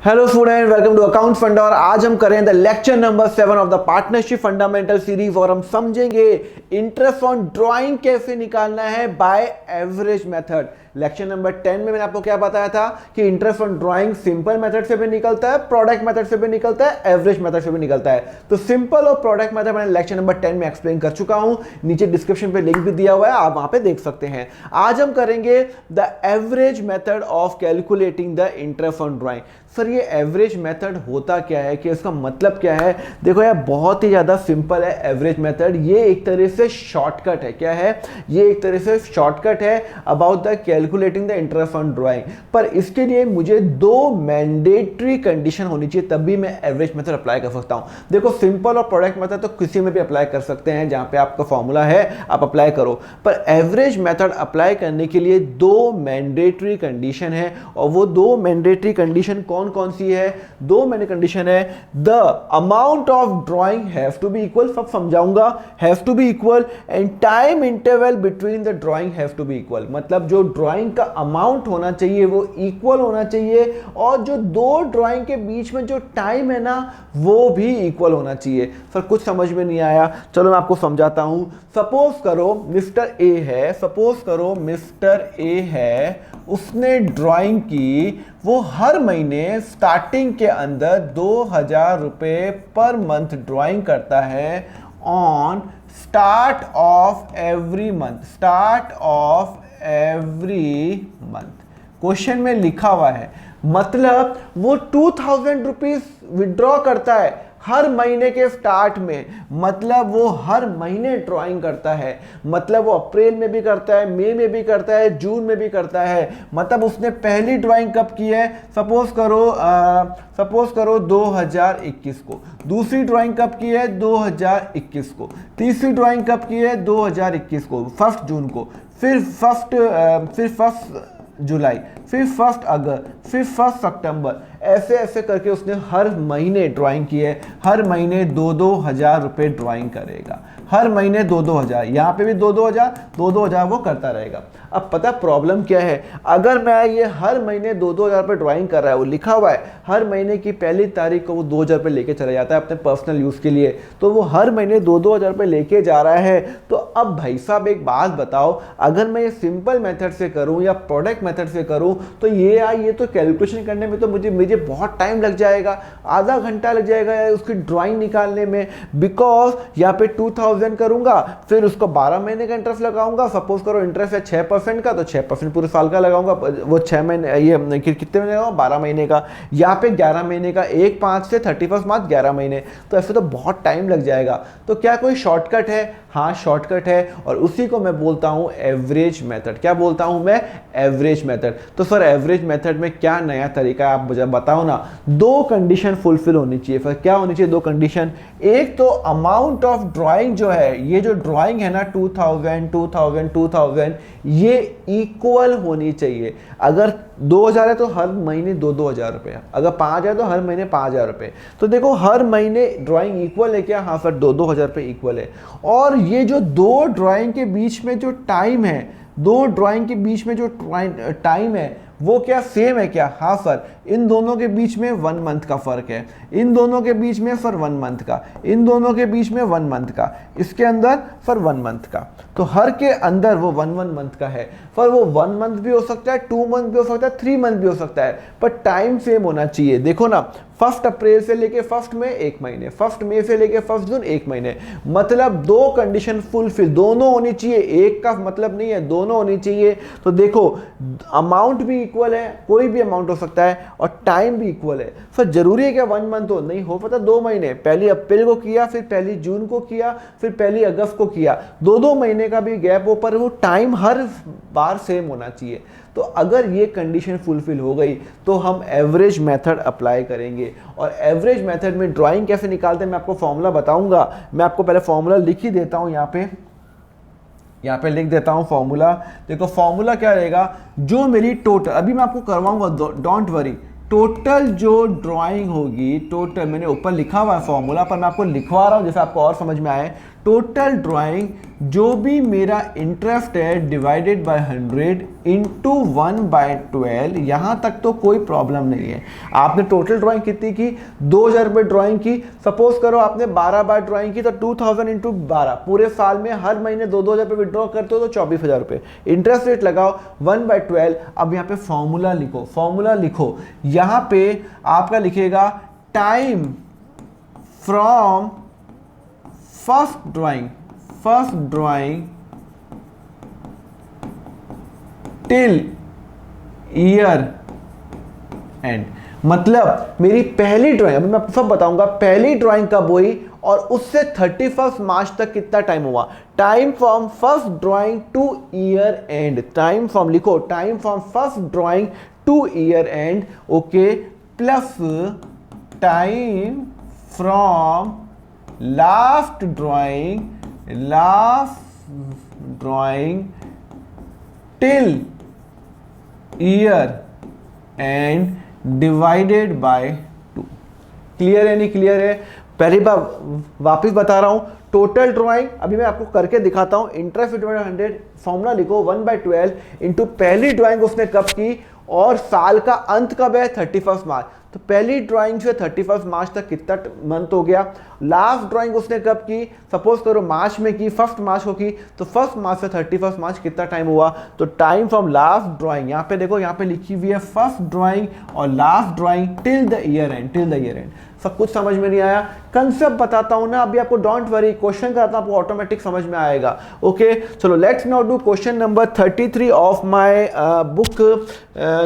Hello student, welcome to account funda. और आज हम करें the lecture number 7 of the partnership fundamental series और हम समझेंगे इंटरेस्ट ऑन ड्राइंग कैसे निकालना है by average method. Lecture number 10 में मैंने आपको क्या बताया था कि interest on drawing simple method से भी निकलता है, प्रोडक्ट मेथड से भी निकलता है, एवरेज मेथड से भी निकलता है। तो सिंपल और प्रोडक्ट मेथड मैंने लेक्चर नंबर 10 में एक्सप्लेन कर चुका हूं, नीचे डिस्क्रिप्शन पे लिंक भी दिया हुआ है, आप वहां पे देख सकते हैं। आज हम करेंगे the average method of calculating the interest on drawing. Sir ये एवरेज मेथड होता क्या है, कि इसका मतलब क्या है? देखो यार, बहुत ही ज़्यादा सिंपल है एवरेज मेथड। ये एक तरह से शॉर्टकट है। क्या है ये? एक तरह से शॉर्टकट है about the calculating the interest on drawing. पर इसके लिए मुझे दो मैंडेटरी कंडीशन होनी चाहिए, तभी मैं एवरेज मेथड अप्लाई कर सकता हूँ। देखो, सिंपल और प्रोडक्ट मेथड तो किसी में भी अप्लाई कर सकते हैं, जहाँ पे आपका फॉर्मूला है आप अप्लाई करो। पर एवरेज मेथड अप्लाई करने के लिए दो मैंडेटरी कंडीशन है, और वो दो मैंडेटरी कंडीशन कौन कौन सी है? दो मैंने कंडीशन है। The amount of drawing have to be equal, सब समझाऊंगा, have to be equal, and time interval between the drawing have to be equal. मतलब जो ड्राइंग का अमाउंट होना चाहिए वो इक्वल होना चाहिए, और जो दो ड्राइंग के बीच में जो टाइम है ना, वो भी इक्वल होना चाहिए। सर कुछ समझ में नहीं आया, चलो मैं आपको समझाता हूं। सपोज करो मिस्टर ए है, सपोज करो मिस्टर ए है, उसने ड्राइंग की, वो हर महीने स्टार्टिंग के अंदर 2000 रुपये पर मंथ ड्राइंग करता है on start of every month, start of every month. Question में लिखा हुआ है, मतलब वो 2000 रुपीज विड्रॉ करता है हर महीने के स्टार्ट में। मतलब वो हर महीने ड्राइंग करता है, मतलब वो अप्रैल में भी करता है, मई में भी करता है, जून में भी करता है। मतलब उसने पहली ड्राइंग कब की है? सपोज करो 2021 को। दूसरी ड्राइंग कब की है? 2021 को। तीसरी ड्राइंग कब की है? 2021 को, 1 जून को। फिर 1 जुलाई, फिर 1 अगस्त, फिर 1 सितंबर। ऐसे ऐसे करके उसने हर महीने ड्राइंग की है। हर महीने 2-2 हज़ार रुपये ड्राइंग करेगा, हर महीने 2-2 हज़ार। यहाँ पे भी 2-2 हज़ार, 2-2 हज़ार वो करता रहेगा। अब पता प्रॉब्लम क्या है? अगर मैं ये हर महीने 2-2 हज़ार रुपये ड्राइंग कर रहा है, वो लिखा हुआ है हर महीने की पहली तारीख को वो 2,000 रुपये लेके चला जाता है अपने पर्सनल यूज़ के लिए, तो वो हर महीने 2-2 हज़ार रुपये लेके जा रहा है। तो अब भाई साहब एक बात बताओ, अगर मैं ये सिंपल मेथड से करूँ या प्रोडक्ट मेथड से करूँ, तो ये तो कैलकुलेशन करने में तो मुझे बहुत टाइम लग जाएगा, आधा घंटा लग जाएगा उसकी ड्राइंग निकालने में। बिकॉज यहाँ पे 2000 करूंगा, फिर उसको 12 महीने का इंटरेस्ट लगाऊंगा। सपोज करो इंटरेस्ट है 6% का, तो 6% पूरे साल का लगाऊंगा। वो 6 महीने, ये कितने महीने का? 12 महीने का। यहाँ पे 11 महीने का, 1/5 से 31 मार्च 11 महीने। तो ऐसे तो बहुत टाइम लग जाएगा। तो क्या कोई शॉर्टकट है? हाँ शॉर्टकट है, और उसी को मैं बोलता हूँ एवरेज मेथड। क्या बोलता हूँ मैं? Average method. तो सर एवरेज मेथड में क्या नया तरीका है, आप मुझे बताओ ना। दो कंडीशन फुलफिल होनी चाहिए। फिर क्या होनी चाहिए? दो कंडीशन। एक तो अमाउंट ऑफ ड्राइंग जो है, ये जो ड्राइंग है ना 2000 ये इक्वल होनी चाहिए। अगर 2000 है तो हर महीने 2-2 हज़ार रुपये, अगर 5 है तो हर महीने 5,000 रुपये। तो देखो हर महीने ड्राइंग इक्वल है क्या? हाँ सर 2-2 हज़ार रुपये इक्वल है। और ये जो दो ड्राइंग के बीच में जो टाइम है, दो ड्राइंग के बीच में जो टाइम है वो क्या सेम है क्या? हाँ सर, इन दोनों के बीच में 1 मंथ का फर्क है, इन दोनों के बीच में सर 1 मंथ का, इन दोनों के बीच में 1 मंथ का, इसके अंदर सर 1 मंथ का। तो हर के अंदर वो 1 मंथ का है। पर वो 1 मंथ भी हो सकता है, 2 मंथ भी हो सकता है, 3 मंथ भी हो सकता है, पर टाइम सेम होना चाहिए। देखो ना, 1 अप्रैल से लेके 1 मई 1 महीने, 1 मई से लेके 1 जून 1 महीने। मतलब दो कंडीशन फुलफिल, दोनों होनी चाहिए, एक का मतलब नहीं है, दोनों होनी चाहिए। तो देखो अमाउंट भी इक्वल है, कोई भी अमाउंट हो सकता है, और टाइम भी इक्वल है। सर जरूरी है क्या 1 मंथ हो? नहीं, हो पता 2 महीने, पहली अप्रैल को किया, फिर पहली जून को किया, फिर पहली अगस्त को किया, 2-2 महीने का भी गैप हो, पर वो टाइम हर बार सेम होना चाहिए। तो अगर ये कंडीशन फुलफिल हो गई तो हम एवरेज मेथड अप्लाई करेंगे। और एवरेज मेथड में ड्राइंग कैसे निकालते हैं मैं आपको फॉर्मूला बताऊंगा। मैं आपको पहले फॉर्मूला लिख ही देता हूं, यहाँ पे लिख देता हूं फॉर्मूला। देखो फॉर्मूला क्या रहेगा, जो मेरी टोटल, अभी मैं आपको करवाऊंगा, डोंट वरी, टोटल जो ड्राइंग होगी, टोटल मैंने ऊपर लिखा हुआ है फॉर्मूला, पर मैं आपको लिखवा रहा हूँ जैसे आपको और समझ में आए। टोटल ड्राइंग जो भी मेरा इंटरेस्ट है डिवाइडेड बाय 100 इंटू 1/12, यहाँ तक तो कोई प्रॉब्लम नहीं है। आपने टोटल ड्राइंग कितनी की, 2000 रुपये ड्राइंग की। सपोज करो आपने 12 बार ड्राइंग की तो 2000 इंटू 12, पूरे साल में हर महीने 2-2 हज़ार रुपये विड्रॉ करते हो तो 24,000 रुपये। इंटरेस्ट रेट लगाओ 1/12। अब यहाँ पे फॉर्मूला लिखो, फॉर्मूला लिखो, यहाँ पे आपका लिखेगा time from first drawing till year and. मतलब मेरी पहली ड्राइंग, अभी मैं आपको सब बताऊंगा पहली ड्राइंग कब हुई और उससे 31 मार्च तक कितना टाइम हुआ। Time from first drawing to year end, time from लिखो, time from first drawing to year end, okay, plus time from last drawing till year end divided by 2। Clear है, नहीं क्लियर है? पहली बार वापस बता रहा हूं, टोटल ड्राइंग अभी मैं आपको करके दिखाता हूं। इंटरेस्ट डिवाइडेड 100, फॉर्मूला लिखो 1/12 इंटू पहली ड्राइंग उसने कब की और साल का अंत कब है, 31 मार्च। तो पहली ड्राइंग से 31 मार्च तक कितना मंथ हो गया। लास्ट ड्राइंग उसने कब की, सपोज करो मार्च में की, 1 मार्च को की, तो 1 मार्च से 31 मार्च कितना टाइम हुआ। तो टाइम फ्रॉम लास्ट ड्राइंग, यहाँ पे देखो, यहाँ पे लिखी हुई है फर्स्ट ड्राइंग और last drawing till the year and. सब कुछ समझ में नहीं आया? कंसेप्ट बताता हूं ना अभी आपको, डोंट वरी, क्वेश्चन करता हूं आपको ऑटोमेटिक समझ में आएगा। ओके, चलो let's now do question number 33 of my book.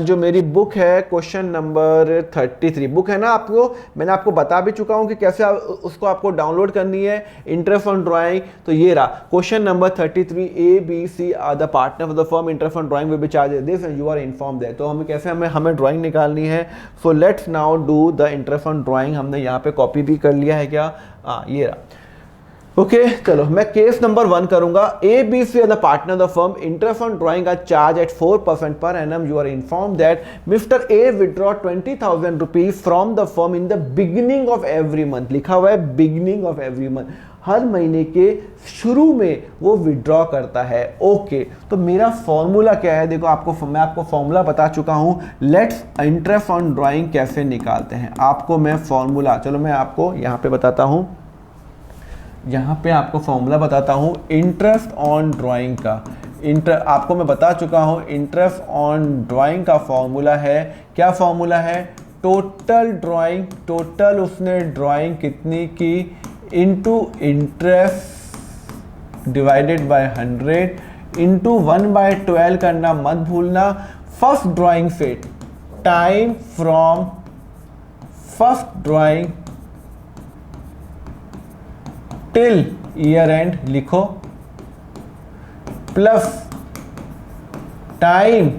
जो मेरी बुक है, क्वेश्चन नंबर 33 बुक है ना, आपको मैंने आपको बता भी चुका हूं कि कैसे उसको आपको डाउनलोड करनी है, इंटरेस्ट ऑन ड्राइंग। तो ये रहा question number 33, ABC are the partner of the firm, interest on drawing will be charge this and you are inform that. तो हमें कैसे हमें ड्राइंग निकालनी है। So let's now do the interest on drawing. हमने यहाँ पे कॉपी भी कर लिया है क्या, ये रहा। ओके, चलो मैं केस नंबर 1 करूंगा। ABC are the partner the firm, interest on drawing are charge at 4% per annum. You are inform that mister A withdraw 20,000 rupees from the firm in the beginning of every month. लिखा हुआ है beginning of every month, हर महीने के शुरू में वो withdraw करता है। ओके, तो मेरा फॉर्मूला क्या है, देखो मैं आपको फॉर्मूला बता चुका हूं। लेट्स इंटरेस्ट ऑन ड्राइंग कैसे निकालते हैं, आपको मैं फॉर्मूला, चलो मैं आपको यहाँ पे बताता हूँ, यहाँ पे आपको फॉर्मूला बताता हूँ इंटरेस्ट ऑन ड्राइंग का। आपको मैं बता चुका हूँ इंटरेस्ट ऑन ड्राइंग का फॉर्मूला है, क्या फॉर्मूला है, टोटल ड्राइंग, टोटल उसने ड्राइंग कितनी की into interest divided by 100 into 1/12 करना मत भूलना। फर्स्ट ड्राइंग से time from first drawing till year end लिखो, plus time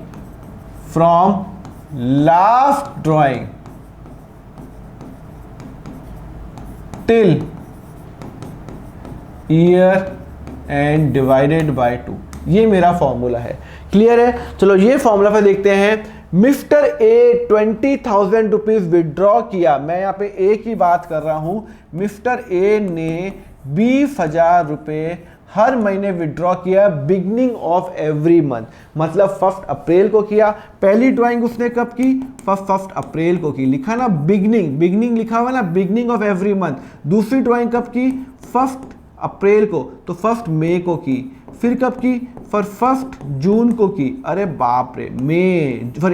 from last drawing till year end divided by 2। ये मेरा फॉर्मूला है। क्लियर है? चलो ये फॉर्मूला पे देखते हैं। मिस्टर ए 20,000 रुपीज विड्रॉ किया, मैं यहाँ पे ए की बात कर रहा हूं। मिस्टर ए ने 20,000 रुपये हर महीने विड्रॉ किया बिगनिंग ऑफ एवरी मंथ, मतलब 1 अप्रैल को किया। पहली ड्राइंग उसने कब की, 1 अप्रैल को की, लिखा ना बिगनिंग लिखा हुआ ना, बिगनिंग ऑफ एवरी मंथ। दूसरी ड्राइंग कब की, 1 अप्रैल को, तो 1 मई को की। फिर कब की, फिर 1 जून को की। अरे बाप रे,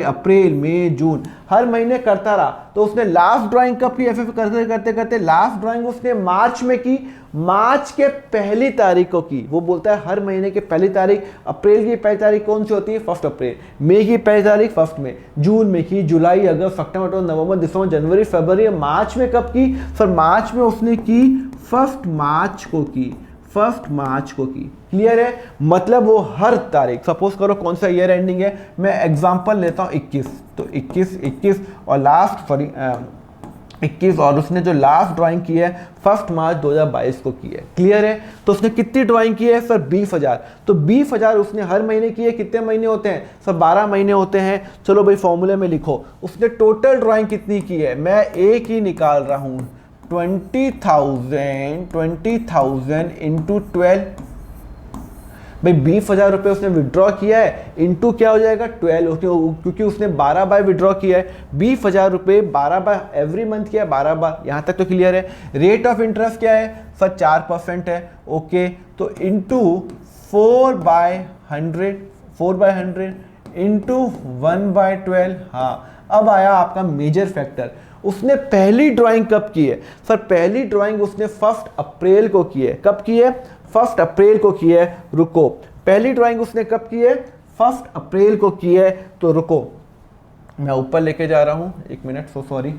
अप्रैल मई जून, हर महीने करता रहा। तो उसने लास्ट ड्राइंग कब की, ऐसे करते करते लास्ट ड्राइंग उसने मार्च में की, मार्च के पहली तारीख को की। वो बोलता है हर महीने के पहली तारीख, अप्रैल की पहली तारीख कौन सी होती है, 1 अप्रैल, मई की पहली तारीख 1 मई, जून में की, जुलाई, अगस्त, सितंबर, नवंबर, दिसंबर, जनवरी, फरवरी, मार्च में कब की, सर मार्च में उसने की 1 मार्च को की, 1 मार्च को की। क्लियर है? मतलब वो हर तारीख, सपोज करो कौन सा ईयर एंडिंग है, मैं एग्जांपल लेता हूँ 21, तो 21 और लास्ट 21, और उसने जो लास्ट ड्राइंग की है 1 मार्च 2022 को की है। क्लियर है? तो उसने कितनी ड्राइंग की है सर, 20,000। तो 20,000 उसने हर महीने की है। कितने महीने होते हैं सर, 12 महीने होते हैं। चलो भाई फॉर्मूले में लिखो, उसने टोटल ड्राइंग कितनी की है, मैं एक ही निकाल रहा हूँ, 20,000 इंटू 12। भाई 20,000 रुपये उसने विड्रॉ किया है, इंटू क्या हो जाएगा 12, क्योंकि उसने 12 बार विड्रॉ किया है। 20,000 रुपये 12 बार एवरी मंथ किया है, 12 बार, यहाँ तक तो क्लियर है। रेट ऑफ इंटरेस्ट क्या है सर 4% है। ओके, तो इंटू 4/100 इंटू 1/12। हाँ, अब आया आपका मेजर फैक्टर। उसने पहली ड्राइंग कब की है सर? पहली ड्राइंग उसने 1 अप्रैल को की है। कब की है? 1 अप्रैल को की है। रुको, पहली ड्राइंग उसने कब की है? 1 अप्रैल को की है। तो रुको, मैं ऊपर लेके जा रहा हूं, 1 मिनट, सो सॉरी।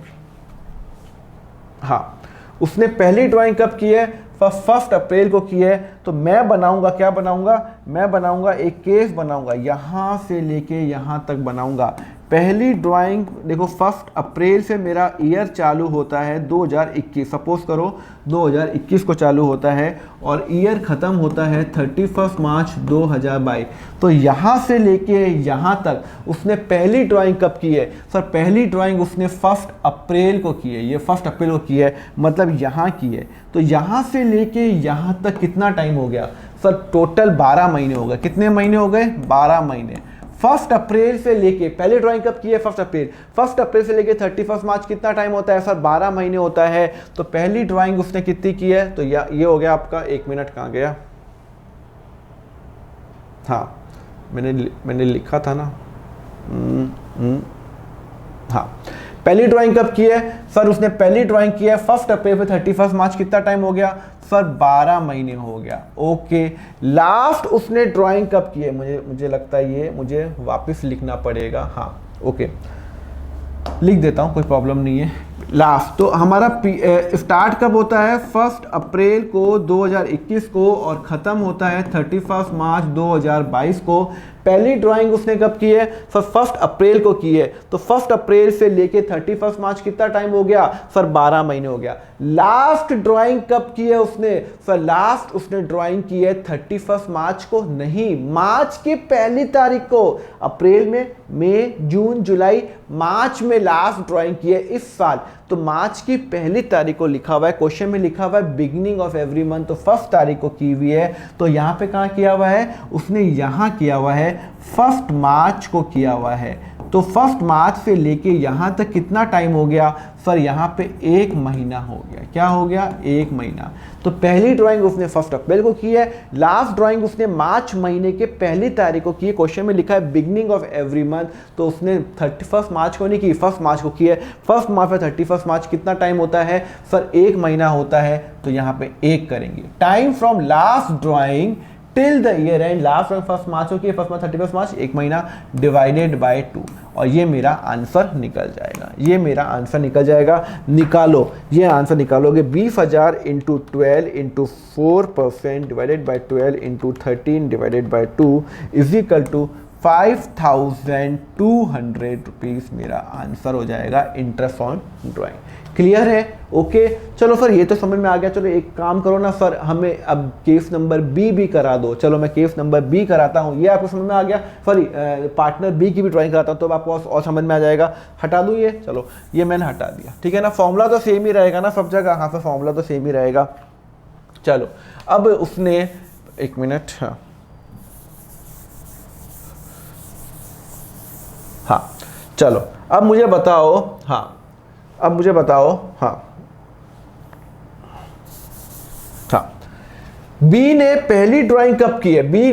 हाँ, उसने पहली ड्राइंग कब की है? 1 अप्रैल को की है। तो मैं बनाऊंगा, क्या बनाऊंगा? मैं बनाऊंगा एक केस बनाऊंगा, यहां से लेके यहां तक बनाऊंगा। पहली ड्राइंग देखो 1 अप्रैल से मेरा ईयर चालू होता है 2021, सपोज करो 2021 को चालू होता है और ईयर ख़त्म होता है 31 मार्च 2022। तो यहाँ से लेके यहाँ तक उसने पहली ड्राइंग कब की है सर? पहली ड्राइंग उसने 1 अप्रैल को की है। ये 1 अप्रैल को की है, मतलब यहाँ की है। तो यहाँ से लेके यहाँ तक कितना टाइम हो गया सर? टोटल 12 महीने हो गए। कितने महीने हो गए? 12 महीने। 1 अप्रैल से लेके, पहले ड्राइंग कब की है? 1 अप्रैल। 1 अप्रैल से लेके 31 मार्च कितना टाइम होता है सर? 12 महीने होता है। तो पहली ड्राइंग उसने कितनी की है? तो ये हो गया आपका, 1 मिनट, कहाँ गया? हाँ, मैंने लिखा था ना। हाँ, पहली ड्राइंग कब की है सर? उसने पहली ड्राइंग की है 1 अप्रैल से 31 मार्च, कितना टाइम हो गया सर? 12 महीने हो गया। ओके, लास्ट उसने ड्राइंग कब की है? मुझे लगता है ये मुझे वापस लिखना पड़ेगा। हाँ, ओके, लिख देता हूँ, कोई प्रॉब्लम नहीं है। लास्ट तो हमारा स्टार्ट कब होता है? 1 अप्रैल को 2021 को और ख़त्म होता है 31 मार्च 2022 को। पहली ड्राइंग उसने कब की है सर? 1 अप्रैल को की है। तो 1 अप्रैल से लेके 31 मार्च कितना टाइम हो गया सर? 12 महीने हो गया। लास्ट ड्राइंग कब की है उसने सर? लास्ट उसने ड्राइंग की है 31 मार्च को, नहीं, मार्च की पहली तारीख को। अप्रैल में, मई, जून, जुलाई, मार्च में लास्ट ड्राइंग की है इस साल। तो मार्च की पहली तारीख को लिखा हुआ है, क्वेश्चन में लिखा हुआ है बिगिनिंग ऑफ एवरी मंथ, तो 1 तारीख को की हुई है। तो यहाँ पे कहाँ किया हुआ है? उसने यहाँ किया हुआ है 1 मार्च को किया हुआ है। तो 1 मार्च से लेके यहाँ तक कितना टाइम हो गया सर? यहाँ पे 1 महीना हो गया। क्या हो गया? 1 महीना। तो पहली ड्राइंग उसने 1 अप्रैल को की है। लास्ट ड्राइंग उसने मार्च महीने के पहली तारीख को की है। क्वेश्चन में लिखा है बिगिनिंग ऑफ एवरी मंथ, तो उसने 31 मार्च को नहीं की, 1 मार्च को की है। 1 मार्च से 31 मार्च कितना टाइम होता है सर? 1 महीना होता है। तो यहाँ पे 1 करेंगे। Time from last drawing till the year and, last 1 मार्च को किया, 1 मार्च 31 मार्च, 1 महीना, डिवाइडेड बाय 2, और ये मेरा आंसर निकल जाएगा। ये मेरा आंसर निकल जाएगा। निकालो, ये आंसर निकालोगे 20,000 into 12 into 4% divided by 12 into 13 divided by 2 is equal to 5,200 rupees मेरा आंसर हो जाएगा इंटरेस्ट ऑन ड्राइंग। क्लियर है? ओके, चलो सर ये तो समझ में आ गया। चलो एक काम करो ना सर, हमें अब केस नंबर बी भी करा दो। चलो मैं केस नंबर बी कराता हूँ। ये आपको समझ में आ गया? सॉरी, पार्टनर बी की भी ड्राइंग कराता हूँ तो आपको और समझ में आ जाएगा। हटा दूँ ये? चलो ये मैंने हटा दिया, ठीक है ना। फॉर्मूला तो सेम ही रहेगा ना सब जगह। हाँ सर, फॉर्मूला तो सेम ही रहेगा। चलो अब उसने, 1 मिनट, हाँ चलो अब मुझे बताओ, हाँ अब मुझे बताओ, हाँ बी ने पहली ड्राइंग कब की है? बी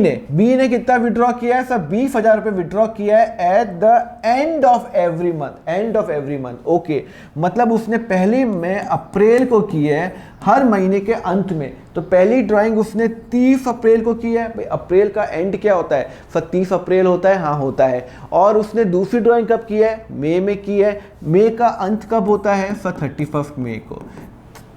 ने कितना विड्रॉ किया है सर? 20,000 रुपए विड्रॉ किया है at the end of every month. End of every month, okay, मतलब उसने पहली में अप्रैल को की है, हर महीने के अंत में। तो पहली ड्राइंग उसने 30 अप्रैल को की है। भाई अप्रैल का एंड क्या होता है सर? 30 अप्रैल होता है। हाँ होता है। और उसने दूसरी ड्राइंग कब की है? मई में की है। मई का अंत कब होता है सर? 31 मई को।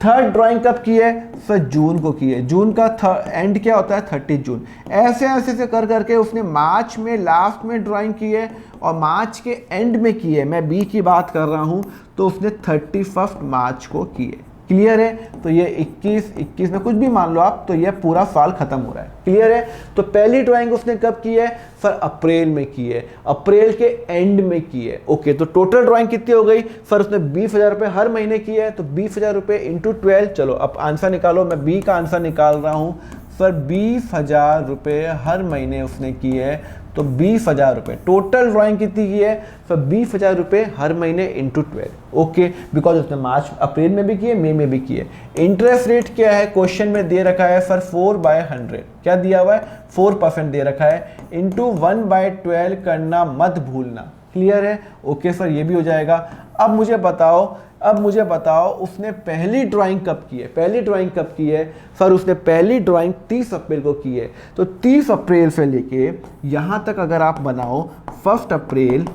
थर्ड ड्राइंग कब की है सर? जून को की है। जून का एंड क्या होता है? 30 जून। ऐसे ऐसे से कर करके उसने मार्च में लास्ट में ड्राइंग की है और मार्च के एंड में की है। मैं बी की बात कर रहा हूँ, तो उसने 31 मार्च को की है। क्लियर है? तो ये 21 में कुछ भी मान लो आप, तो ये पूरा साल खत्म हो रहा है। क्लियर है? तो पहली ड्राइंग उसने कब की है सर? अप्रैल में की है, अप्रैल के एंड में की है। ओके, तो टोटल ड्राइंग कितनी हो गई सर? उसने 20,000 रुपये हर महीने की है, तो 20,000 रुपये इंटू 12। चलो अब आंसर निकालो, मैं बी का आंसर निकाल रहा हूँ सर। 20,000 रुपये हर महीने उसने की है, तो 20,000 रुपये टोटल ड्राइंग कितनी की है सर? 20,000 रुपये हर महीने इंटू 12। ओके, बिकॉज उसने मार्च अप्रैल में भी किए, मई में भी किए। इंटरेस्ट रेट क्या है? क्वेश्चन में दे रखा है सर 4/100। क्या दिया हुआ है? 4% दे रखा है। इंटू 1/12 करना मत भूलना। क्लियर है? ओके सर, ये भी हो जाएगा। अब मुझे बताओ उसने पहली ड्राइंग कब की है? पहली ड्राइंग कब की है सर? उसने पहली ड्राइंग 30 अप्रैल को की है। तो 30 अप्रैल से लेके यहाँ तक अगर आप बनाओ, 1 अप्रैल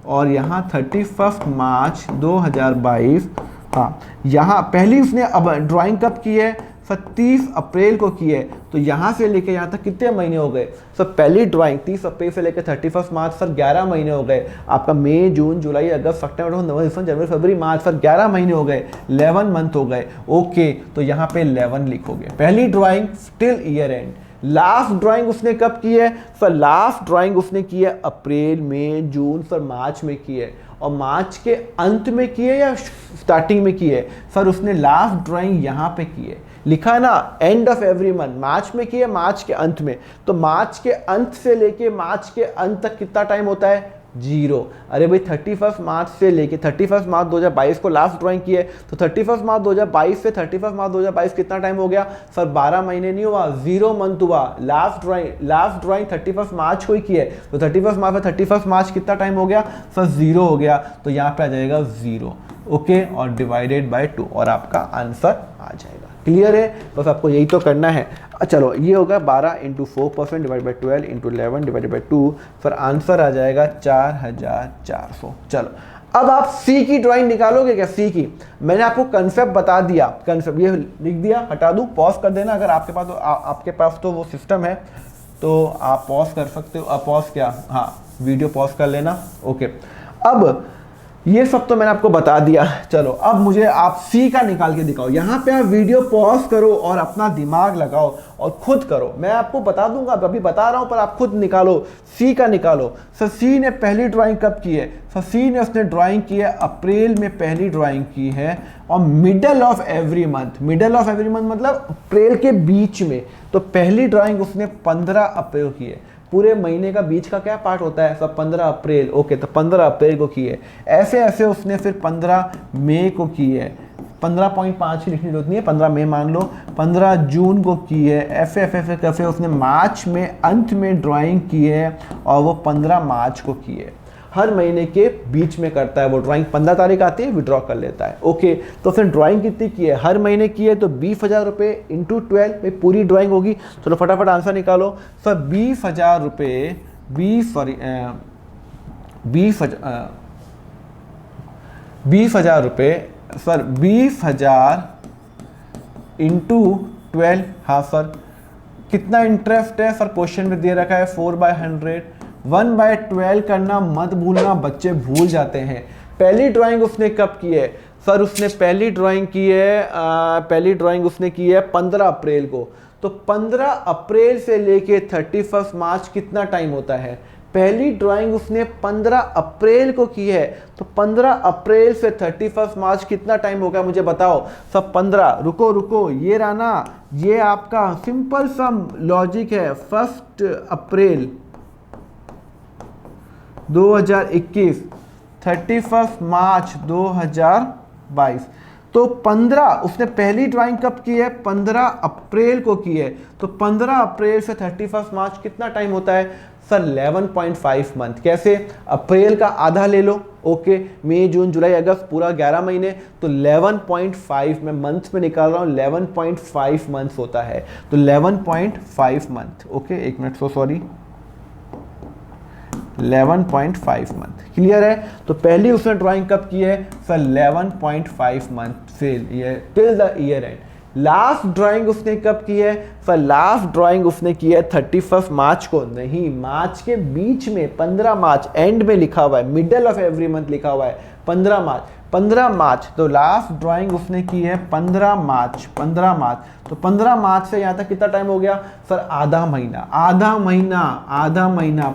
और यहाँ 31 मार्च 2022। हाँ, यहाँ पहली उसने अब ड्राइंग कब की है सर? 30 अप्रैल को की है। तो यहाँ से लेके यहाँ तक कितने महीने हो गए सर? पहली ड्राइंग 30 अप्रैल से लेकर 31 मार्च सर 11 महीने हो गए आपका। मई, जून, जुलाई, अगस्त, सितंबर, नवंबर, दिसंबर, जनवरी, फरवरी, मार्च सर 11 महीने हो गए, 11 मंथ हो गए। ओके, तो यहाँ पे 11 लिखोगे। पहली drawing till year and. Last drawing उसने कब की है सर? लास्ट ड्राइंग उसने की है अप्रैल, मई, जून सर मार्च में की है। और मार्च के अंत में की है या स्टार्टिंग में की है सर? उसने लास्ट ड्राइंग यहाँ पे की है, लिखा है ना एंड ऑफ एवरी मंथ। मार्च में की है, मार्च के अंत में। तो मार्च के अंत से लेके मार्च के अंत तक कितना टाइम होता है? 0। अरे भाई 31 मार्च से लेके 31 मार्च 2022 को लास्ट ड्राइंग की है, तो 31 मार्च 2022 से 31 मार्च 2022 कितना टाइम हो गया सर? 12 महीने नहीं हुआ, 0 मंथ हुआ। लास्ट ड्राइंग 31 मार्च को ही की है, तो 31 मार्च में 31 मार्च कितना टाइम हो गया सर? 0 हो गया। तो यहाँ पे आ जाएगा 0। ओके, और डिवाइडेड बाय 2 और आपका आंसर आ जाएगा। क्लियर है? बस आपको यही तो करना है। चलो, ये होगा 12 into 4% divide by 12 into 11 divide by 2। फिर आंसर आ जाएगा 4400। चलो, अब आप सी की ड्राइंग निकालोगे क्या? सी की मैंने आपको कंसेप्ट बता दिया। कंसेप्ट ये लिख दिया, हटा दूँ? पॉज कर देना अगर आपके पास तो वो सिस्टम है, तो आप पॉज कर सकते हो। पॉज क्या? हाँ, वीडियो पॉज कर लेना। ओके, अब ये सब तो मैंने आपको बता दिया। चलो, अब मुझे आप सी का निकाल के दिखाओ। यहाँ पे आप वीडियो पॉज करो और अपना दिमाग लगाओ और खुद करो। मैं आपको बता दूंगा, अभी बता रहा हूँ, पर आप खुद निकालो। सी का निकालो। सर सी ने पहली ड्राइंग कब की है? सर सी ने उसने ड्राइंग की है अप्रैल में, पहली ड्राइंग की है, और middle of every month. Middle of every month मतलब अप्रैल के बीच में। तो पहली ड्राइंग उसने 15 अप्रैल की है। पूरे महीने का बीच का क्या पार्ट होता है सब? 15 अप्रैल। ओके, तो 15 अप्रैल को की है। ऐसे ऐसे उसने फिर 15 मई को की है। 15.5 ही लिखनी जरूरत नहीं है, 15 मई मान लो। 15 जून को की है। ऐसे ऐसे कैसे उसने मार्च में अंत में ड्राइंग की है, और वो 15 मार्च को की है। हर महीने के बीच में करता है वो ड्राइंग। 15 तारीख आती है, विड्रॉ कर लेता है। ओके, तो फिर ड्राइंग कितनी की है? हर महीने की है, तो 20,000 रुपये इंटू 12 में पूरी ड्राइंग होगी। चलो फटाफट आंसर निकालो सर। 20,000 रुपये 20,000 रुपये सर, 20,000 इंटू 12। हाँ सर, कितना इंटरेस्ट है सर? क्वेश्चन में दे रखा है 4/100। 1/12 करना मत भूलना, बच्चे भूल जाते हैं। पहली ड्राइंग उसने कब की है सर? उसने पहली ड्राइंग की है 15 अप्रैल को। तो 15 अप्रैल से लेके 31 मार्च कितना टाइम होता है? पहली ड्राइंग उसने 15 अप्रैल को की है, तो 15 अप्रैल से 31 मार्च कितना टाइम होगा मुझे बताओ सब? 15। रुको, ये रहा ना, ये आपका सिंपल सा लॉजिक है। 1 अप्रैल 2021, 31 मार्च 2022। तो 15 उसने पहली ड्राइंग कब की है? 15 अप्रैल को की है। तो 15 अप्रैल से 31 मार्च कितना टाइम होता है सर? 11.5 मंथ। कैसे? अप्रैल का आधा ले लो। ओके, मई, जून, जुलाई, अगस्त पूरा 11 महीने, तो 11.5 मैं मंथ में निकाल रहा हूँ, 11.5 मंथ होता है। तो 11.5 मंथ। ओके, एक minute, so sorry, 11.5 month. Clear है? तो पहली उसने ड्राइंग कब की है सर? 11.5 मंथ से ये till the year and. Last drawing उसने कब की है सर? लास्ट ड्राइंग उसने की है 31 मार्च को। नहीं, मार्च के बीच में, 15 मार्च एंड में लिखा हुआ है, मिडल ऑफ एवरी मंथ लिखा हुआ है। 15 मार्च, तो लास्ट ड्राइंग उसने की है 15 मार्च। तो 15 मार्च से यहाँ तक कितना टाइम हो गया सर? आधा महीना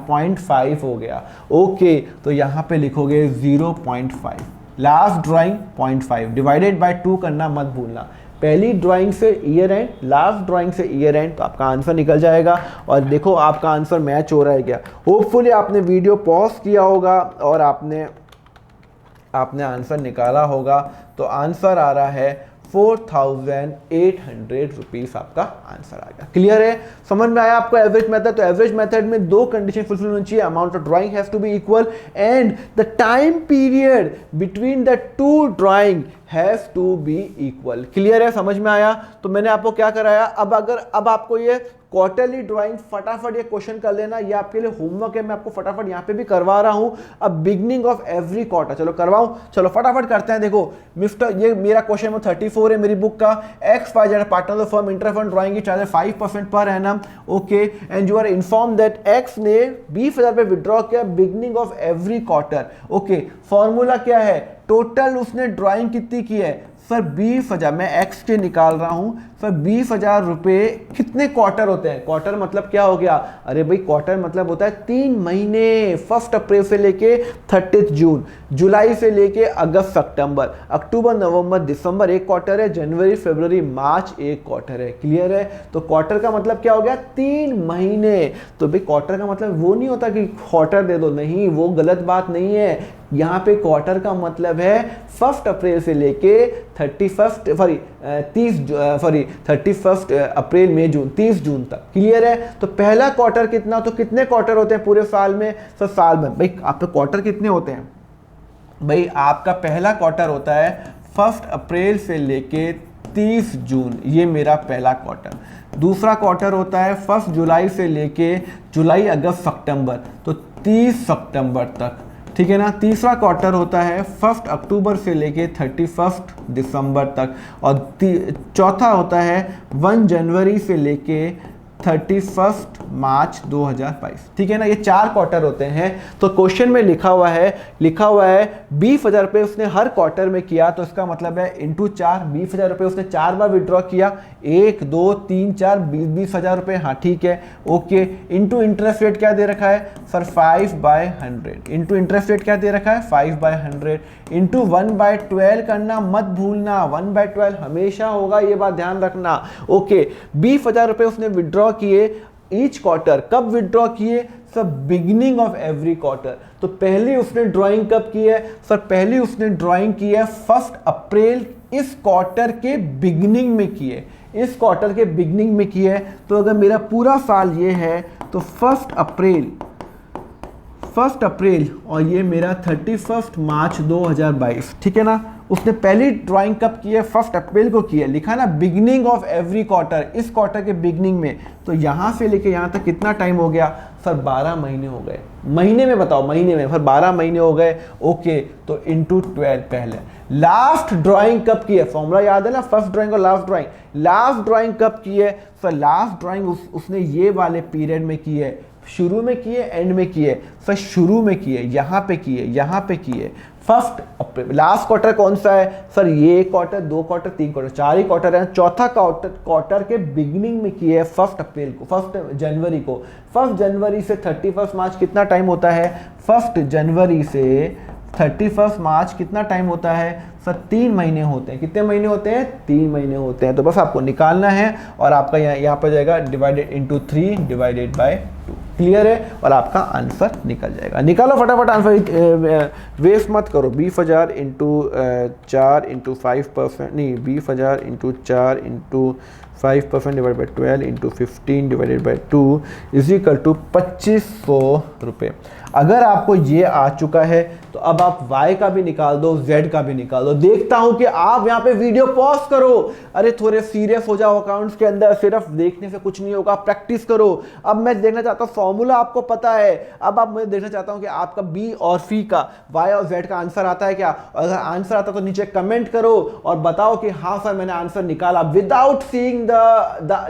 0.5 हो गया। ओके, तो यहाँ पे लिखोगे 0.5, लास्ट ड्राइंग 0.5 डिवाइडेड बाय 2 करना मत भूलना। पहली ड्राइंग से ईयर एंड, लास्ट ड्राइंग से ईयर एंड, तो आपका आंसर निकल जाएगा। और देखो आपका आंसर मैच हो रहा है क्या। होपफुली आपने वीडियो पॉज किया होगा और आपने आंसर निकाला होगा। तो आंसर आ रहा है 4,800 रुपीज आपका आंसर आ गया। क्लियर है? समझ में आया आपको एवरेज मेथड? तो एवरेज मेथड में 2 कंडीशन फुलफिल होनी चाहिए, amount of drawing has to be equal and the time period between the 2 drawing has to be equal. Clear है? समझ में आया? तो मैंने आपको क्या कराया, अब आपको ये क्वार्टरली ड्राइंग फटाफट ये क्वेश्चन कर लेना, ये आपके लिए होमवर्क है, मैं आपको फटाफट यहाँ पे भी करवा रहा हूँ। अब बिगनिंग ऑफ एवरी क्वार्टर, चलो करवाऊं, चलो फटाफट करते हैं। देखो मिस्टर, ये मेरा क्वेश्चन नंबर 34 है मेरी बुक का। X Y Z partner of firm इंटरफंड ड्राइंग की चार्ज 5% पर annum. Okay, and you are inform that X ने 20,000 रुपये विड्रॉ किया beginning of every quarter. Okay, formula क्या है? टोटल उसने ड्राइंग कितनी की है सर? 20,000, मैं एक्स के निकाल रहा हूं सर। 20,000 रुपए कितने क्वार्टर होते हैं? क्वार्टर मतलब क्या हो गया? अरे भाई क्वार्टर मतलब होता है 3 महीने, 1 अप्रैल से लेके 30 जून, जुलाई से लेके अगस्त सितंबर, अक्टूबर नवंबर दिसंबर एक क्वार्टर है, जनवरी फरवरी मार्च एक क्वार्टर है। क्लियर है? तो क्वार्टर का मतलब क्या हो गया? 3 महीने। तो भाई क्वार्टर का मतलब वो नहीं होता कि क्वार्टर दे दो, नहीं, वो गलत बात नहीं है। यहाँ पे क्वार्टर का मतलब है 1 अप्रैल से लेके 31 अप्रैल मई जून 30 जून तक। क्लियर है? तो पहला क्वार्टर कितना, तो कितने क्वार्टर होते हैं पूरे साल में? सर साल में भाई आपके क्वार्टर कितने होते हैं? भाई आपका पहला क्वार्टर होता है 1 अप्रैल से लेके 30 जून, ये मेरा पहला क्वार्टर। दूसरा क्वार्टर होता है 1 जुलाई से लेके जुलाई अगस्त सितंबर, तो 30 सितंबर तक। ठीक है ना? तीसरा क्वार्टर होता है 1 अक्टूबर से लेके 31 दिसंबर तक, और चौथा होता है 1 जनवरी से लेके 31 मार्च 2022। ठीक है ना? ये 4 क्वार्टर होते हैं। तो क्वेश्चन में लिखा हुआ है 20,000 रुपये उसने हर क्वार्टर में किया, तो इसका मतलब है इंटू 4, 20,000 रुपये उसने 4 बार विड्रॉ किया, 1 2 3 4 20,000 रुपये। हाँ ठीक है, ओके। इंटू इंटरेस्ट रेट क्या दे रखा है सर? 5/100। इंटू इंटरेस्ट रेट क्या दे रखा है? 5/100। इंटू 1/12 करना मत भूलना, 1/12 हमेशा होगा, ये बात ध्यान रखना। ओके, 20,000 रुपये उसने विड्रॉ किए ईच क्वार्टर। कब विड्रॉ किए sir? Beginning of every quarter. तो पहली उसने ड्राइंग कब की है सर? पहली उसने ड्राइंग की है 1 अप्रैल, इस क्वार्टर के बिगिनिंग में की है, इस क्वार्टर के बिगिनिंग में की है। तो अगर मेरा पूरा साल ये है तो 1 अप्रैल और ये मेरा 31 मार्च 2022। ठीक है ना? उसने पहली ड्राइंग कब की है? 1 अप्रैल को की है। लिखा ना बिगिनिंग ऑफ एवरी क्वार्टर, इस क्वार्टर के बिगिनिंग में। तो यहां से लेके यहां तक कितना टाइम हो गया सर? 12 महीने हो गए। महीने में बताओ, महीने में, फिर 12 महीने हो गए। ओके, तो इंटू 12 पहले। लास्ट ड्राइंग कब की है? फॉर्मूला याद है ना, फर्स्ट ड्राइंग और लास्ट ड्राइंग। लास्ट ड्राइंग कब की है सर? लास्ट ड्राइंग उसने ये वाले पीरियड में की है, शुरू में की है, एंड में की है सर? शुरू में की है, यहाँ पे की है, यहाँ पे की है। 1 अप्रैल। लास्ट क्वार्टर कौन सा है सर? ये क्वार्टर, 2 क्वार्टर, 3 क्वार्टर, 4 ही क्वार्टर है। चौथा क्वार्टर के बिगिनिंग में की है 1 अप्रैल को, 1 जनवरी को। 1 जनवरी से 31 मार्च कितना टाइम होता है? 1 जनवरी से 31 मार्च कितना टाइम होता है सर? 3 महीने होते हैं। कितने महीने होते हैं? 3 महीने होते हैं। तो बस आपको निकालना है और आपका यहाँ पर जाएगा divided into 3 divided by 2। Clear है? और आपका आंसर निकल जाएगा। निकालो फटाफट आंसर, वेस्ट मत करो। 20,000 इंटू 4 इंटू 5%, नहीं 20,000 into 4 into 5% divide by 12 into 15 divided by 2 is equal to 2500 रुपये। अगर आपको ये आ चुका है तो अब आप y का भी निकाल दो, z का भी निकाल दो। देखता हूं कि आप यहाँ पे वीडियो पॉज करो। अरे थोड़े सीरियस हो जाओ अकाउंट्स के अंदर, सिर्फ देखने से कुछ नहीं होगा, प्रैक्टिस करो। अब मैं देखना चाहता हूँ, फॉर्मूला आपको पता है, अब मैं देखना चाहता हूँ कि आपका b और c का, y और z का आंसर आता है क्या। अगर आंसर आता तो नीचे कमेंट करो और बताओ कि हाँ सर मैंने आंसर निकाला। Without seeing the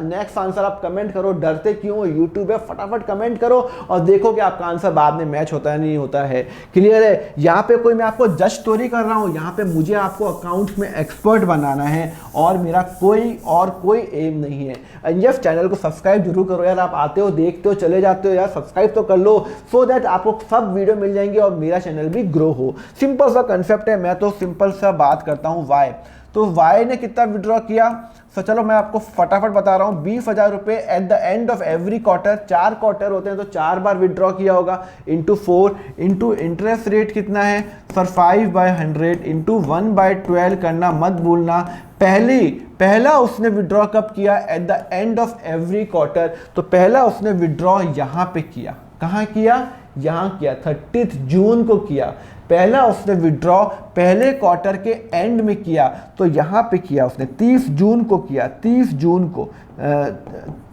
next answer आप कमेंट करो, डरते क्यों? यूट्यूब है, फटाफट कमेंट करो और देखो कि आपका आंसर बाद में मैच होता है नहीं होता है। क्लियर है? यहाँ पे कोई मैं आपको जज स्टोरी कर रहा हूँ, यहाँ पे मुझे आपको अकाउंट में एक्सपर्ट बनाना है और मेरा कोई एम नहीं है। एंड यस, चैनल को सब्सक्राइब जरूर करो यार, आप आते हो देखते हो चले जाते हो यार, सब्सक्राइब तो कर लो सो दैट आपको सब वीडियो मिल जाएंगे और मेरा चैनल भी ग्रो हो। सिंपल सा कंसेप्ट है, मैं तो सिंपल सा बात करता हूँ। वाई, तो वाई ने कितना विड्रॉ किया? तो चलो मैं आपको फटाफट बता रहा हूँ, 20,000 रुपये at the end of every quarter. 4 quarter होते हैं तो 4 बार विड्रॉ किया होगा, इंटू 4 इंटू इंटरेस्ट रेट कितना है सर 5/100 इंटू 1/12 करना मत भूलना। पहला उसने विड्रॉ कब किया? At the end of every quarter. तो पहला उसने विड्रॉ यहाँ पे किया, कहाँ किया? यहाँ किया, 30 जून को किया। पहला उसने विड्रॉ पहले क्वार्टर के एंड में किया, तो यहाँ पे किया उसने 30 जून को किया, 30 जून को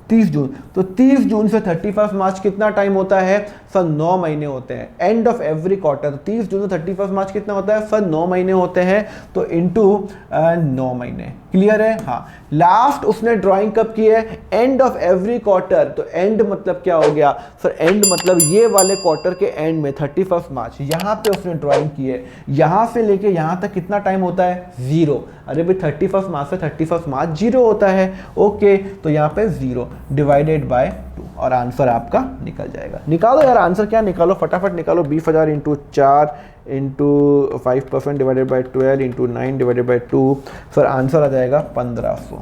30 जून। तो 30 जून से 31 मार्च कितना टाइम होता है सर? 9 महीने होते हैं, एंड ऑफ एवरी क्वार्टर। 30 जून से 31 मार्च कितना होता है सर? 9 महीने होते हैं, तो इंटू 9 महीने। क्लियर है? हाँ। लास्ट उसने ड्राइंग कब की है? End of every quarter. तो एंड मतलब क्या हो गया सर? एंड मतलब ये वाले क्वार्टर के एंड में 31 मार्च यहाँ पे उसने ड्राइंग की है। यहाँ से लेके यहाँ तक कितना टाइम होता है? 0। अरे भाई 31 मार्च से 31 मार्च 0 होता है। ओके, तो यहाँ पे 0 डिवाइडेड बाय 2 और आंसर आपका निकल जाएगा। निकालो यार आंसर, क्या निकालो, फटाफट निकालो। 20,000 into 4 into 5% divided by 12 into 9 divided by 2, फिर आंसर आ जाएगा 1500।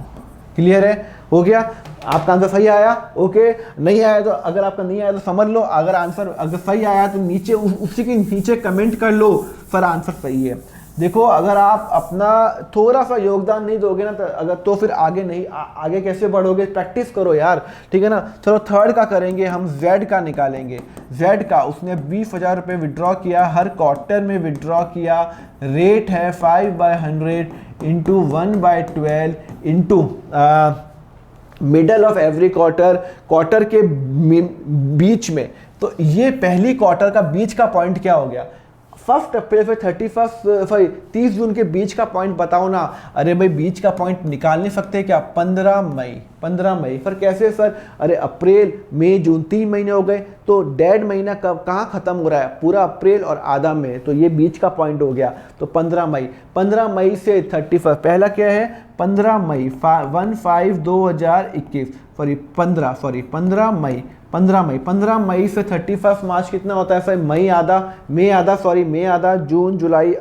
क्लियर है? हो गया? आपका आंसर सही आया? ओके, नहीं आया तो, अगर आपका नहीं आया तो समझ लो, अगर आंसर अगर सही आया तो नीचे उसी के नीचे कमेंट कर लो सर आंसर सही है। देखो, अगर आप अपना थोड़ा सा योगदान नहीं दोगे ना तो फिर आगे नहीं आगे कैसे बढ़ोगे? प्रैक्टिस करो यार, ठीक है ना। चलो थर्ड का करेंगे हम, जेड का निकालेंगे। जेड का उसने 20,000 रुपये विड्रॉ किया, हर क्वार्टर में विड्रॉ किया। रेट है 5/100 into 1/12 into middle of every quarter के बीच में। तो ये पहली क्वार्टर का बीच का पॉइंट क्या हो गया? 1 अप्रैल से 30 जून के बीच का पॉइंट बताओ ना। अरे भाई बीच का पॉइंट निकाल नहीं सकते क्या? 15 मई। फिर कैसे सर? अरे अप्रैल मई जून 3 महीने हो गए, तो 1.5 महीना कब कहाँ खत्म हो रहा है? पूरा अप्रैल और आधा मई, तो ये बीच का पॉइंट हो गया। तो 15 मई से 31, पहला क्या है? 15 मई 15/2021 15 मई से 31 मार्च कितना होता है सर? मई आधा, जून जुलाई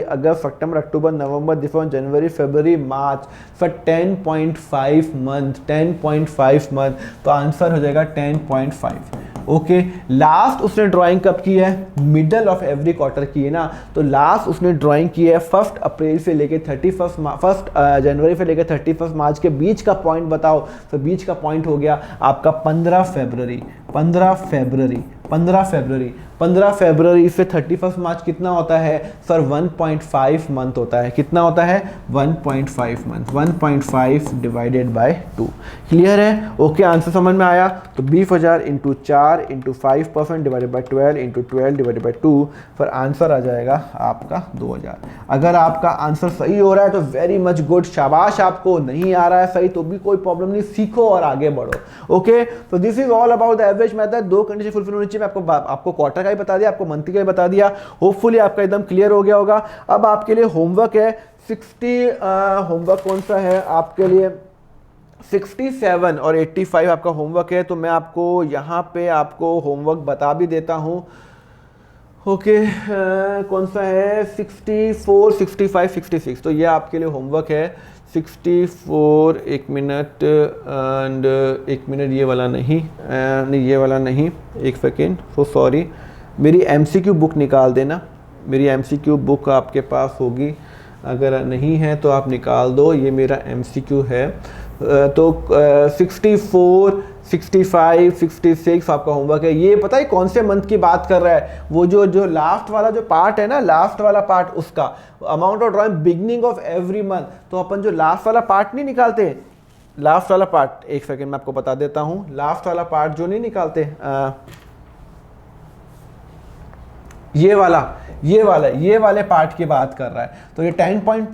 अगस्त सितंबर अक्टूबर नवंबर दिसंबर जनवरी फरवरी मार्च, सर 10.5 मंथ। तो आंसर हो जाएगा 10.5। ओके, लास्ट उसने ड्राइंग कब की है? मिडल ऑफ एवरी क्वार्टर की है ना। तो लास्ट उसने ड्राइंग की है 1 अप्रैल से लेके 1 जनवरी से लेकर 31 मार्च के बीच का पॉइंट बताओ। तो बीच का पॉइंट हो गया आपका 15 फरवरी से 31 मार्च कितना होता है सर? 1.5 मंथ होता है। कितना होता है? 1.5 मंथ। 1.5 divided by 2। क्लियर है? ओके, आंसर समझ में आया? तो 20,000 into 4 into 5% divided by 12 into 12 divided by 2, फिर आंसर आ जाएगा आपका 2000। अगर आपका आंसर सही हो रहा है तो वेरी मच गुड, शाबाश आपको। नहीं आ रहा है सही तो भी कोई प्रॉब्लम नहीं, सीखो और आगे बढ़ो। ओके, तो this is all about the average method. 2 condition fulfil होनी चाहिए। मैं आपको क्वार्टर का ही बता दिया, आपको मंथली का ही बता दिया। होपफुली आपका एकदम क्लियर हो गया होगा। अब आपके लिए होमवर्क है 60, होमवर्क कौन सा है आपके लिए? 67 और 85 आपका होमवर्क है। तो मैं आपको यहाँ पे आपको होमवर्क बता भी देता हूँ। ओके, कौन सा है? 64, 65, 66। तो ये आपके लिए होमवर्क है। 64, 1 मिनट एंड 1 मिनट, ये वाला नहीं, ये वाला नहीं, 1 सेकेंड, सो सॉरी। मेरी MCQ बुक निकाल देना। मेरी MCQ बुक आपके पास होगी, अगर नहीं है तो आप निकाल दो। ये मेरा MCQ है। तो 64, 65, 66 आपका होमवर्क है। ये पता है कौन से मंथ की बात कर रहा है? वो जो लास्ट वाला जो पार्ट है ना, लास्ट वाला पार्ट, उसका amount of drawing beginning of every month. तो अपन जो लास्ट वाला पार्ट नहीं निकालते, लास्ट वाला पार्ट, 1 सेकेंड मैं आपको बता देता हूँ। लास्ट वाला पार्ट जो नहीं निकालते, ये वाले पार्ट की बात कर रहा है। तो ये 10 पॉइंट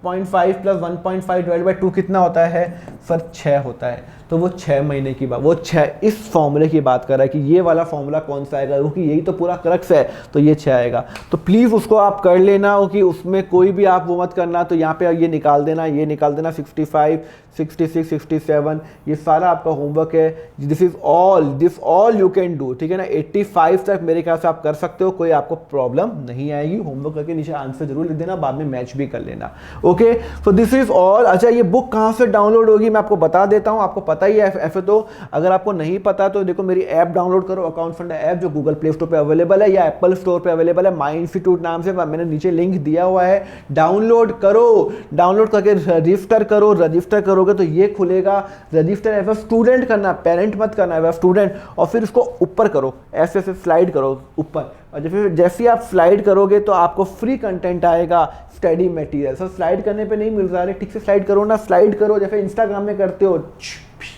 1.5 प्लस 1.5 डिवाइड बाई 2 कितना होता है सर 6 होता है। तो वो 6 महीने की बात, वो 6 इस फॉर्मूले की बात कर रहा है कि ये वाला फॉर्मूला कौन सा आएगा, क्योंकि यही तो पूरा क्रक्स है, तो ये 6 आएगा। तो प्लीज़ उसको आप कर लेना कि उसमें कोई भी आप वो मत करना। तो यहाँ पे ये निकाल देना, ये निकाल देना, 65, 66, 67, ये सारा आपका होमवर्क है। This all you can do, ठीक है ना। 85 तक मेरे ख्याल से आप कर सकते हो, कोई आपको प्रॉब्लम नहीं आएगी। होमवर्क करके नीचे आंसर जरूर लिख देना, बाद में मैच भी कर लेना। Okay, so this is all. अच्छा, ये बुक कहाँ से डाउनलोड होगी मैं आपको बता देता हूँ। आपको पता ही है ऐसे तो, अगर आपको नहीं पता तो देखो मेरी ऐप डाउनलोड करो, अकाउंट फंडा ऐप, जो गूगल प्ले स्टोर पे अवेलेबल है या एप्पल स्टोर पे अवेलेबल है। माई इंस्टीट्यूट नाम से मैंने नीचे लिंक दिया हुआ है, डाउनलोड करो। डाउनलोड करके रजिस्टर करो, रजिस्टर करोगे तो ये खुलेगा। रजिस्टर एज अ स्टूडेंट करना, पेरेंट मत करना, एज अ स्टूडेंट। और फिर इसको ऊपर करो, ऐसे ऐसे स्लाइड करो ऊपर, और फिर जैसे आप स्लाइड करोगे तो आपको फ्री कंटेंट आएगा, स्टडी मटेरियल। सर स्लाइड करने पे नहीं मिल रहा है, ठीक से स्लाइड करो ना, स्लाइड करो जैसे इंस्टाग्राम में करते हो,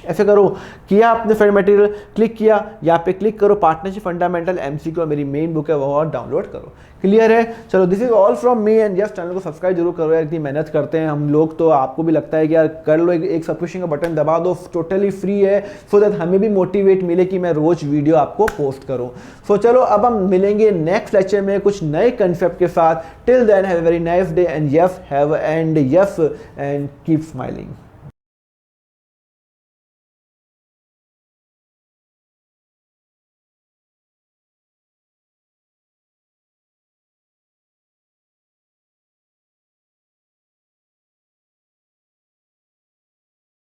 ऐसे करो। किया आपने स्टडी मटेरियल, क्लिक किया, यहाँ पे क्लिक करो, पार्टनरशिप फंडामेंटल MCQ मेरी मेन बुक है, वो और डाउनलोड करो। क्लियर है? चलो, this is all from me and yes, channel को सब्सक्राइब जरूर करो यार, इतनी मेहनत करते हैं हम लोग, तो आपको भी लगता है कि यार कर लो, एक सब्सक्रिप्शन का बटन दबा दो, टोटली फ्री है, सो दैट हमें भी मोटिवेट मिले कि मैं रोज वीडियो आपको पोस्ट करूं। सो चलो, अब हम मिलेंगे नेक्स्ट लेक्चर में कुछ नए कंसेप्ट के साथ। Till then have a very nice day and yes have and keep smiling.